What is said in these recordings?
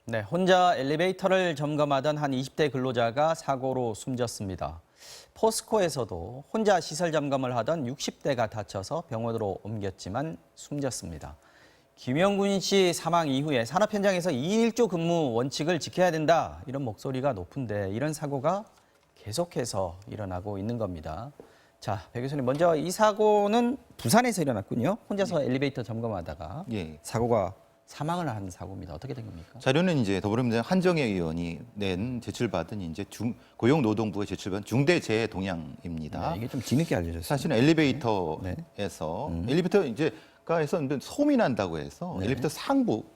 네, 혼자 엘리베이터를 점검하던 한 20대 근로자가 사고로 숨졌습니다. 포스코에서도 혼자 시설 점검을 하던 60대가 다쳐서 병원으로 옮겼지만 숨졌습니다. 김영군 씨 사망 이후에 산업 현장에서 2인 1조 근무 원칙을 지켜야 된다, 이런 목소리가 높은데 이런 사고가 계속해서 일어나고 있는 겁니다. 자, 배 교수님, 먼저 이 사고는 부산에서 일어났군요. 혼자서 엘리베이터 점검하다가 사고가 사망을 한 사고입니다. 어떻게 된 겁니까? 자료는 이제 더불어민주당 한정혜 의원이 낸 제출받은 이제 고용노동부에 제출받은 중대재해 동향입니다. 네, 이게 좀 뒤늦게 알려졌어요. 사실은 엘리베이터에서 엘리베이터 이제가에서 소음이 난다고 해서 엘리베이터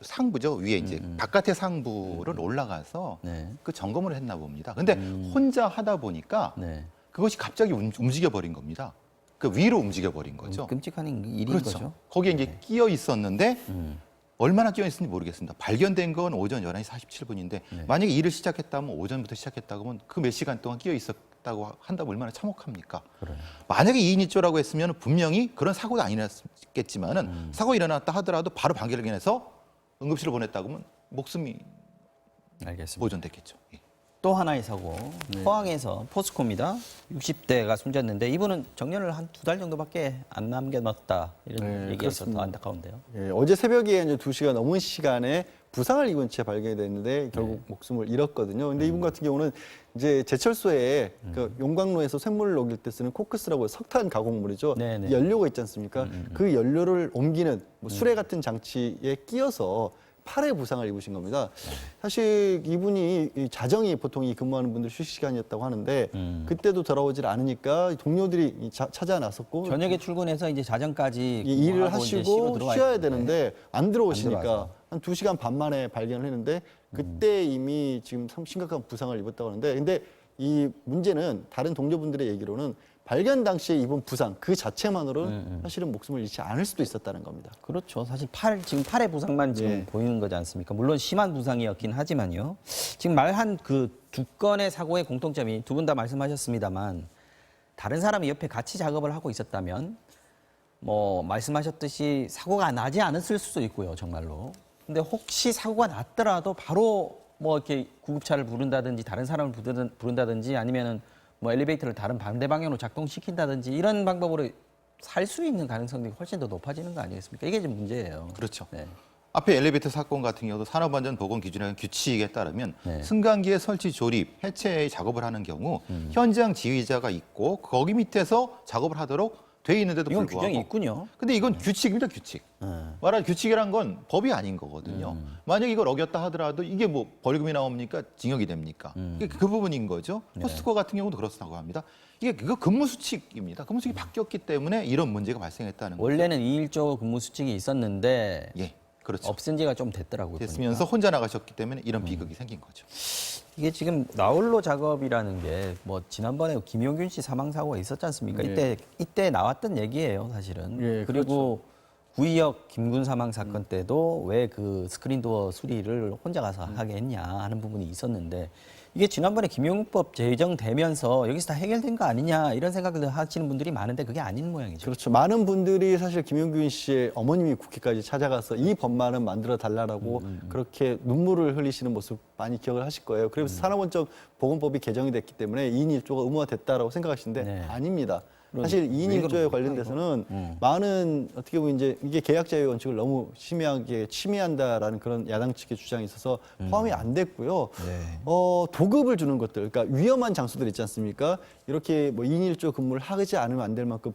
상부죠, 위에 이제 바깥의 상부를 올라가서 그 점검을 했나 봅니다. 근데 혼자 하다 보니까 그것이 갑자기 움직여 버린 겁니다. 그 위로 움직여 버린 거죠. 끔찍한 일인 그렇죠. 거죠. 거기에 이제 끼어 있었는데 얼마나 끼어 있었는지 모르겠습니다. 발견된 건 오전 11시 47분인데 만약에 일을 시작했다면 오전부터 시작했다고 하면 그 몇 시간 동안 끼어 있었다고 한다면 얼마나 참혹합니까? 그래요. 만약에 2인 1조라고 했으면 분명히 그런 사고도 안 일어났겠지만은 사고 일어났다 하더라도 바로 발견해서 응급실로 보냈다고 하면 목숨이 알겠습니다. 보존됐겠죠. 예. 또 하나의 사고, 포항에서 포스코입니다. 60대가 숨졌는데 이분은 정년을 한 2달 정도밖에 안 남겨놨다, 이런 얘기여서 더 안타까운데요. 예, 어제 새벽에 이제 2시가 넘은 시간에 부상을 입은 채 발견이 됐는데 결국 목숨을 잃었거든요. 근데 이분 같은 경우는 이제 제철소에 그 용광로에서 쇳물을 녹일 때 쓰는 코크스라고 석탄 가공물이죠. 네네. 연료가 있지 않습니까? 그 연료를 옮기는 뭐 수레 같은 장치에 끼어서 팔에 부상을 입으신 겁니다. 사실 이분이 이 자정이 보통 이 근무하는 분들 휴식 시간이었다고 하는데 그때도 돌아오질 않으니까 동료들이 찾아 나섰고 저녁에 출근해서 이제 자정까지 이 일을 근무하고 이제 쉬러 하시고 들어와 쉬어야 있는데 되는데 안 들어오시니까 들어와서. 한 2시간 반 만에 발견을 했는데 그때 이미 지금 심각한 부상을 입었다고 하는데 근데 이 문제는 다른 동료분들의 얘기로는 발견 당시에 입은 부상 그 자체만으로는 사실은 목숨을 잃지 않을 수도 있었다는 겁니다. 그렇죠. 사실 지금 팔의 부상만 지금 보이는 거지 않습니까? 물론 심한 부상이었긴 하지만요. 지금 말한 그 2건의 사고의 공통점이 두 분 다 말씀하셨습니다만 다른 사람이 옆에 같이 작업을 하고 있었다면 뭐 말씀하셨듯이 사고가 나지 않았을 수도 있고요, 정말로. 근데 혹시 사고가 났더라도 바로 뭐 이렇게 구급차를 부른다든지 다른 사람을 부른다든지 아니면은 뭐 엘리베이터를 다른 반대 방향으로 작동시킨다든지 이런 방법으로 살 수 있는 가능성이 훨씬 더 높아지는 거 아니겠습니까? 이게 좀 문제예요. 그렇죠. 네. 앞에 엘리베이터 사건 같은 경우도 산업안전보건기준이라는 규칙에 따르면 네. 승강기의 설치, 조립, 해체 작업을 하는 경우 현장 지휘자가 있고 거기 밑에서 작업을 하도록 돼 있는데도 이건 불구하고 규정이 있군요. 근데 이건 규칙입니다, 규칙. 말하는 규칙이란 건 법이 아닌 거거든요. 만약에 이걸 어겼다 하더라도 이게 뭐 벌금이 나옵니까? 징역이 됩니까? 그 부분인 거죠. 포스코 같은 경우도 그렇다고 합니다. 이게 그거 근무 수칙입니다. 근무 수칙이 바뀌었기 때문에 이런 문제가 발생했다는 거죠. 원래는 2일조 근무 수칙이 있었는데 예, 그렇죠. 없앤 지가 좀 됐더라고요. 됐으면서 혼자 나가셨기 때문에 이런 비극이 생긴 거죠. 이게 지금 나홀로 작업이라는 게 뭐 지난번에 김용균 씨 사망 사고가 있었지 않습니까? 이때 나왔던 얘기예요, 사실은. 예, 그리고 구의역 김군 사망 사건 때도 왜 그 스크린도어 수리를 혼자 가서 하게 했냐 하는 부분이 있었는데 이게 지난번에 김용법 제정되면서 여기서 다 해결된 거 아니냐 이런 생각을 하시는 분들이 많은데 그게 아닌 모양이죠. 그렇죠. 많은 분들이 사실 김용균 씨의 어머님이 국회까지 찾아가서 이 법만은 만들어 달라고 그렇게 눈물을 흘리시는 모습 많이 기억을 하실 거예요. 그래서 산업안전보건법이 개정이 됐기 때문에 2인 1조가 의무화됐다라고 생각하시는데 네. 아닙니다. 사실 2인 왜 1조에 그런 관련돼서는 많은 어떻게 보면 이제 이게 계약자의 원칙을 너무 심하게 침해한다라는 그런 야당 측의 주장이 있어서 포함이 안 됐고요. 도급을 주는 것들, 그러니까 위험한 장소들 있지 않습니까? 이렇게 뭐 2인 1조 근무를 하지 않으면 안 될 만큼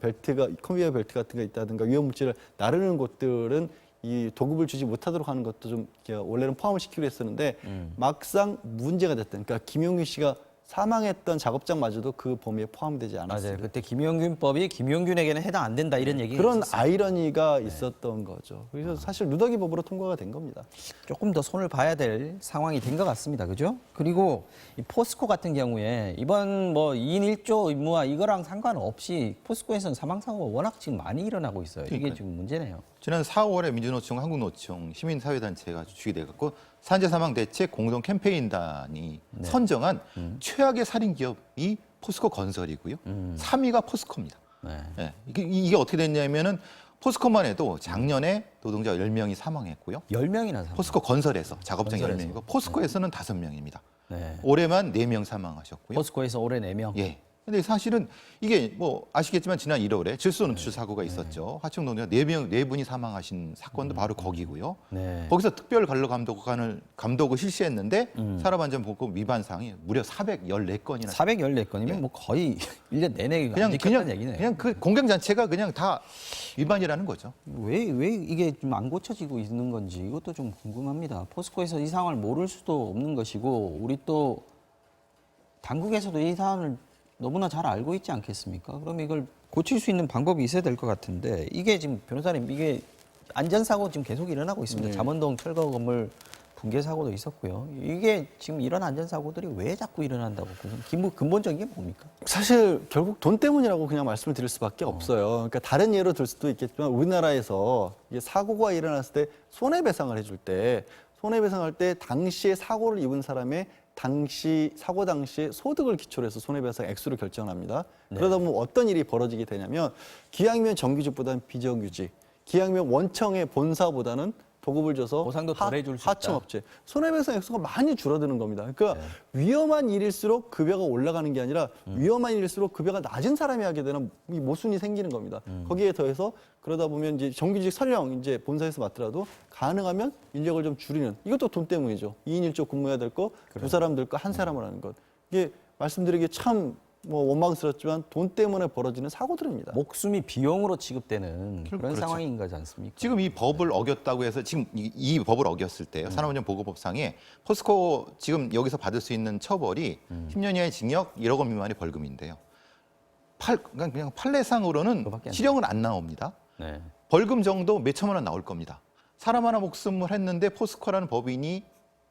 컨베이어 벨트 같은 거 있다든가 위험 물질을 나르는 곳들은 이 도급을 주지 못하도록 하는 것도 좀 원래는 포함을 시키기로 했었는데 막상 문제가 됐던, 그러니까 김용균 씨가 사망했던 작업장마저도 그 범위에 포함되지 않았습니다. 맞아요. 그때 김용균법이 김용균에게는 해당 안 된다 이런 얘기가 그런 있었어요. 아이러니가 있었던 거죠. 그래서 사실 누더기 법으로 통과가 된 겁니다. 조금 더 손을 봐야 될 상황이 된 것 같습니다. 그죠? 그리고 이 포스코 같은 경우에 이번 뭐 2인 1조 의무화 이거랑 상관없이 포스코에서는 사망사고가 워낙 지금 많이 일어나고 있어요. 이게 그러니까요. 지금 문제네요. 지난 4월에 민주노총, 한국노총, 시민사회단체가 주축이 돼갖고 산재사망대책 공동 캠페인단이 선정한 최악의 살인 기업이 포스코 건설이고요. 3위가 포스코입니다. 네. 예, 이게 어떻게 됐냐면은 포스코만 해도 작년에 노동자 10명이 사망했고요. 10명이나 사망. 포스코 건설에서 작업장 건설에서. 10명이고 포스코에서는 5명입니다. 네. 올해만 4명 사망하셨고요. 포스코에서 올해 4명. 예. 근데 사실은 이게 뭐 아시겠지만 지난 1월에 질소 누출 사고가 있었죠. 하청 노동자 4분이 사망하신 사건도 바로 거기고요. 네. 거기서 특별 관로 감독을 실시했는데 사람안전보건 위반 사항이 무려 414건이나 414건이면 뭐 거의 1년 내내 그냥 안 지켰다는 얘기네요. 그냥 그 공장 자체가 그냥 다 위반이라는 거죠. 왜 이게 좀 안 고쳐지고 있는 건지 이것도 좀 궁금합니다. 포스코에서 이 상황을 모를 수도 없는 것이고 우리 또 당국에서도 이 상황을 너무나 잘 알고 있지 않겠습니까? 그럼 이걸 고칠 수 있는 방법이 있어야 될 것 같은데 이게 지금 변호사님 이게 안전사고 지금 계속 일어나고 있습니다. 네. 잠원동 철거 건물 붕괴 사고도 있었고요. 이게 지금 이런 안전사고들이 왜 자꾸 일어난다고 근본적인 게 뭡니까? 사실 결국 돈 때문이라고 그냥 말씀을 드릴 수밖에 없어요. 그러니까 다른 예로 들 수도 있겠지만 우리나라에서 이게 사고가 일어났을 때 손해배상을 해줄 때 손해배상할 때 당시에 사고를 입은 사람의 사고 당시에 소득을 기초로 해서 손해배상 액수를 결정합니다. 네. 그러다 보면 어떤 일이 벌어지게 되냐면 기왕이면 정규직보다는 비정규직, 기왕이면 원청의 본사보다는 보급을 줘서 보상도 덜 해줄 수 있다. 하청업체 손해배상 액수가 많이 줄어드는 겁니다. 그러니까 위험한 일일수록 급여가 올라가는 게 아니라 위험한 일일수록 급여가 낮은 사람이 하게 되는 이 모순이 생기는 겁니다. 거기에 더해서 그러다 보면 이제 정규직 설령 이제 본사에서 맡더라도 가능하면 인력을 좀 줄이는 이것도 돈 때문이죠. 2인 1조 근무해야 될 거 두 사람 될 거 한 사람을 하는 것. 이게 말씀드리기 참 뭐 원망스럽지만 돈 때문에 벌어지는 사고들입니다. 목숨이 비용으로 취급되는 그런 그렇죠. 상황인 거지 않습니까? 지금 이 법을 어겼다고 해서 지금 이 법을 어겼을 때요. 산업안전보건법상에 포스코 지금 여기서 받을 수 있는 처벌이 10년 이하의 징역 1억 원 미만의 벌금인데요. 그냥 판례상으로는 그거밖에 안 실형은 안 나옵니다. 네. 벌금 정도 몇 천만 원 나올 겁니다. 사람 하나 목숨을 했는데 포스코라는 법인이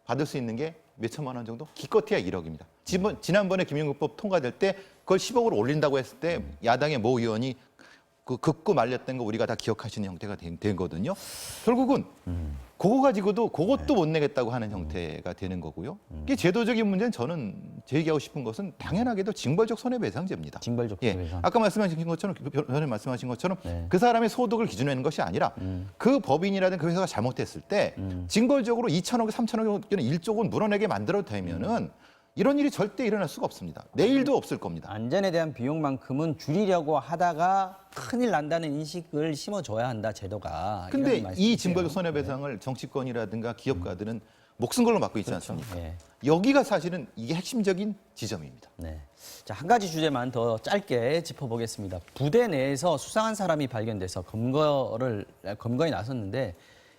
받을 수 있는 게 몇 천만 원 정도? 기껏해야 1억입니다. 지난번에 김영국법 통과될 때 그걸 10억으로 올린다고 했을 때 야당의 모 의원이 그 극구 말렸던 거 우리가 다 기억하시는 형태가 된 거거든요. 결국은 그거 가지고도 그것도 못 내겠다고 하는 형태가 되는 거고요. 이게 제도적인 문제는 저는 제기하고 싶은 것은 당연하게도 징벌적 손해배상제입니다. 징벌적 예, 손해배상. 아까 말씀하신 것처럼 변호사님 말씀하신 것처럼 네. 그 사람의 소득을 기준으로 하는 것이 아니라 그 법인이라든 그 회사가 잘못됐을 때 징벌적으로 2천억, 3천억이나 1조 원 물어내게 만들어도 되면은 이런 일이 절대 일어날 수가 없습니다. 내일도 없을 겁니다. 안전에 대한 비용만큼은 줄이려고 하다가 큰일 난다는 인식을 심어줘야 한다, 제도가. 근데 이런 이 말씀이세요. 징벌적 손해배상을 정치권이라든가 기업가들은 목숨 걸로 맡고 있지 않습니까? 예. 여기가 사실은 이게 핵심적인 지점입니다. 네. 자, 한 가지 주제만 더 짧게 짚어보겠습니다. 부대 내에서 수상한 사람이 발견돼서 검거에 나섰는데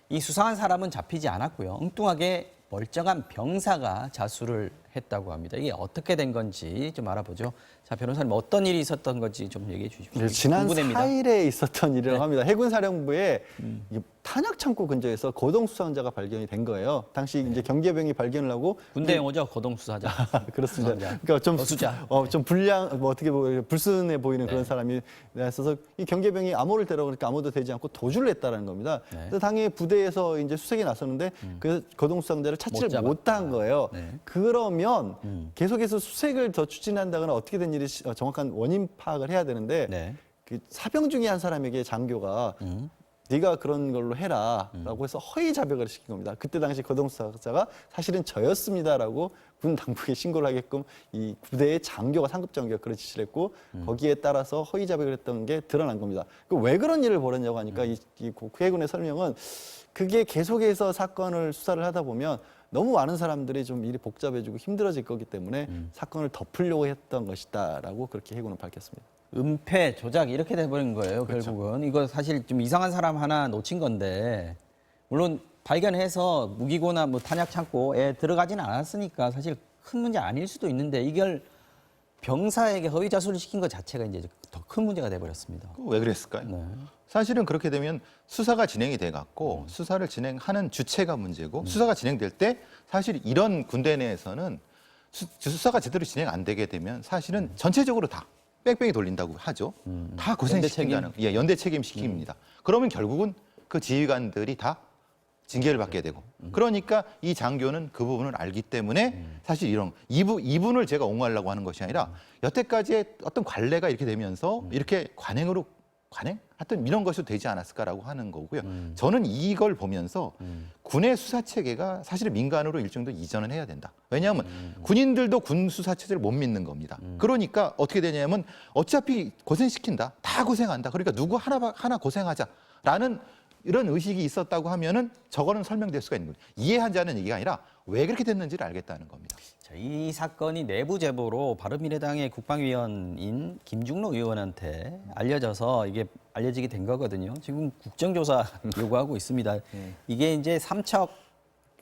이 수상한 사람은 잡히지 않았고요. 엉뚱하게 멀쩡한 병사가 자수를 했다고 합니다. 이게 어떻게 된 건지 좀 알아보죠. 자, 변호사님 어떤 일이 있었던 건지 좀 얘기해 주십시오. 네, 지난 궁금합니다. 4일에 있었던 일이라고 네. 합니다. 해군사령부에 이 탄약 창고 근처에서 고동 수상자가 발견이 된 거예요. 당시 이제 경계병이 발견을 하고 군대 용어죠, 거동수사자. 그렇습니다. 수상자. 그러니까 좀 거수자. 좀 불량 뭐 어떻게 보면 불순해 보이는 그런 사람이 있어서 이 경계병이 암호를 대라고 그러니까 아무도 되지 않고 도주를 했다라는 겁니다. 그래서 당연히 부대에서 이제 수색이 나섰는데 그 거동 수상자를 찾지를 잡았다. 못한 거예요. 네. 그러면 계속해서 수색을 더 추진한다거나 어떻게 된 일이 정확한 원인 파악을 해야 되는데 네. 그 사병 중에 한 사람에게 장교가 네가 그런 걸로 해라라고 해서 허위 자백을 시킨 겁니다. 그때 당시 거동수사자가 사실은 저였습니다라고 군 당국에 신고를 하게끔 이 부대의 장교가 상급 장교가 그런 지시를 했고 거기에 따라서 허위 자백을 했던 게 드러난 겁니다. 왜 그런 일을 벌였냐고 하니까 이 해군의 설명은 그게 계속해서 사건을 수사를 하다 보면 너무 많은 사람들이 좀 일이 복잡해지고 힘들어질 거기 때문에 사건을 덮으려고 했던 것이다라고 그렇게 해군은 밝혔습니다. 은폐, 조작 이렇게 돼버린 거예요. 그렇죠. 결국은 이거 사실 좀 이상한 사람 하나 놓친 건데 물론 발견해서 무기고나 뭐 탄약 창고에 들어가지는 않았으니까 사실 큰 문제 아닐 수도 있는데 이걸 병사에게 허위 자수를 시킨 것 자체가 이제 더 큰 문제가 돼버렸습니다. 왜 그랬을까요? 네. 사실은 그렇게 되면 수사가 진행이 돼 갖고 수사를 진행하는 주체가 문제고 수사가 진행될 때 사실 이런 군대 내에서는 수사가 제대로 진행 안 되게 되면 사실은 전체적으로 다 뺑뺑이 돌린다고 하죠. 다 고생시킨다는 연대 책임 시킵니다. 그러면 결국은 그 지휘관들이 다 징계를 받게 되고 그러니까 이 장교는 그 부분을 알기 때문에 사실 이분을 제가 옹호하려고 하는 것이 아니라 여태까지의 어떤 관례가 이렇게 되면서 이렇게 관행으로 관행? 하여튼 이런 것이 되지 않았을까라고 하는 거고요. 저는 이걸 보면서 군의 수사 체계가 사실은 민간으로 일정도 이전은 해야 된다. 왜냐하면 군인들도 군 수사 체제를 못 믿는 겁니다. 그러니까 어떻게 되냐면 어차피 고생시킨다. 다 고생한다. 그러니까 누구 하나 고생하자라는 이런 의식이 있었다고 하면은 저거는 설명될 수가 있는 거죠. 이해하자는 얘기가 아니라 왜 그렇게 됐는지를 알겠다는 겁니다. 자, 이 사건이 내부 제보로 바른미래당의 국방위원인 김중로 의원한테 알려져서 이게 알려지게 된 거거든요. 지금 국정조사 요구하고 있습니다. 이게 이제 삼척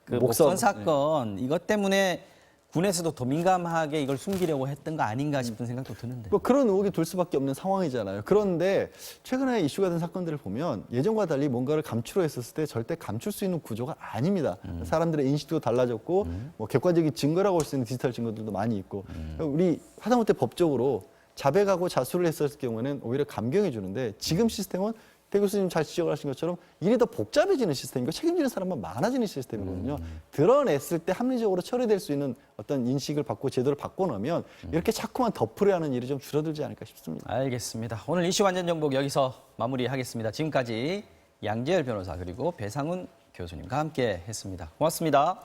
그 목선 사건 이것 때문에 군에서도 더 민감하게 이걸 숨기려고 했던 거 아닌가 싶은 생각도 드는데. 뭐 그런 의혹이 들 수밖에 없는 상황이잖아요. 그런데 최근에 이슈가 된 사건들을 보면 예전과 달리 뭔가를 감추려했었을 때 절대 감출 수 있는 구조가 아닙니다. 사람들의 인식도 달라졌고 뭐 객관적인 증거라고 할 수 있는 디지털 증거들도 많이 있고 우리 하다못해 법적으로 자백하고 자수를 했었을 경우에는 오히려 감경해 주는데 지금 시스템은 태 교수님 잘 지적하신 것처럼 일이 더 복잡해지는 시스템이고 책임지는 사람만 많아지는 시스템이거든요. 드러냈을 때 합리적으로 처리될 수 있는 어떤 인식을 받고 제도를 바꿔놓으면 이렇게 자꾸만 덮으려 하는 일이 좀 줄어들지 않을까 싶습니다. 알겠습니다. 오늘 이슈 완전 정복 여기서 마무리하겠습니다. 지금까지 양재열 변호사 그리고 배상훈 교수님과 함께 했습니다. 고맙습니다.